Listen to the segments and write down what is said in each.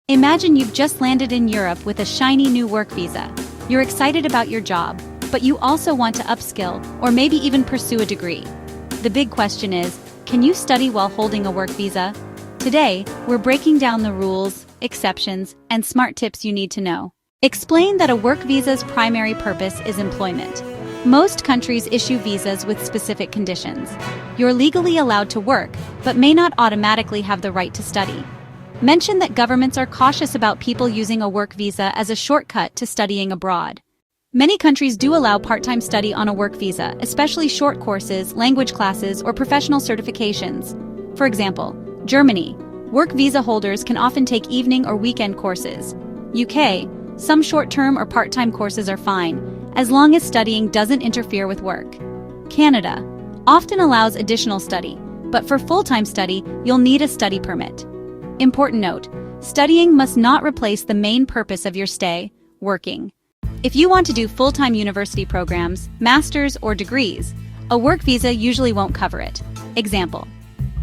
Imagine you've just landed in Europe with a shiny new work visa. You're excited about your job, but you also want to upskill or maybe even pursue a degree. The big question is, can you study while holding a work visa? Today, we're breaking down the rules, exceptions, and smart tips you need to know. Explain that a work visa's primary purpose is employment. Most countries issue visas with specific conditions. You're legally allowed to work, but may not automatically have the right to study. Mention that governments are cautious about people using a work visa as a shortcut to studying abroad. Many countries do allow part-time study on a work visa, especially short courses, language classes, or professional certifications. For example, Germany, work visa holders can often take evening or weekend courses. UK, some short-term or part-time courses are fine, as long as studying doesn't interfere with work. Canada often allows additional study, but for full-time study, you'll need a study permit. Important note, studying must not replace the main purpose of your stay, working. If you want to do full-time university programs, masters, or degrees, a work visa usually won't cover it. Example: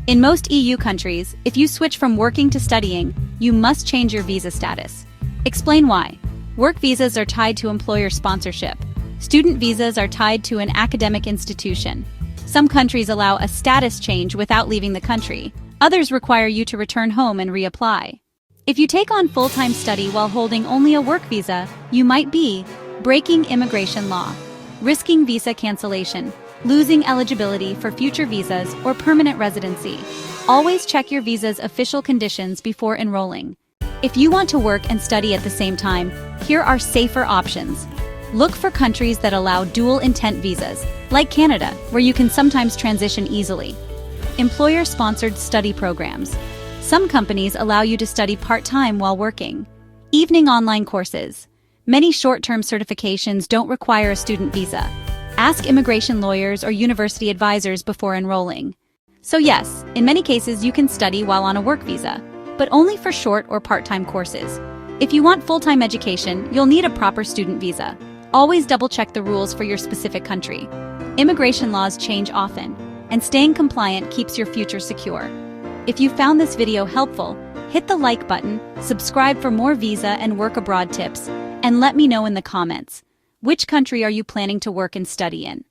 in most EU countries, if you switch from working to studying, you must change your visa status. Explain why. Work visas are tied to employer sponsorship. Student visas are tied to an academic institution. Some countries allow a status change without leaving the country. Others require you to return home and reapply. If you take on full-time study while holding only a work visa, you might be breaking immigration law, risking visa cancellation, losing eligibility for future visas or permanent residency. Always check your visa's official conditions before enrolling. If you want to work and study at the same time, here are safer options. Look for countries that allow dual-intent visas, like Canada, where you can sometimes transition easily. Employer-sponsored study programs. Some companies allow you to study part-time while working. Evening online courses. Many short-term certifications don't require a student visa. Ask immigration lawyers or university advisors before enrolling. So yes, in many cases you can study while on a work visa, but only for short or part-time courses. If you want full-time education, you'll need a proper student visa. Always double-check the rules for your specific country. Immigration laws change often, and staying compliant keeps your future secure. If you found this video helpful, hit the like button, subscribe for more visa and work abroad tips, and let me know in the comments, which country are you planning to work and study in?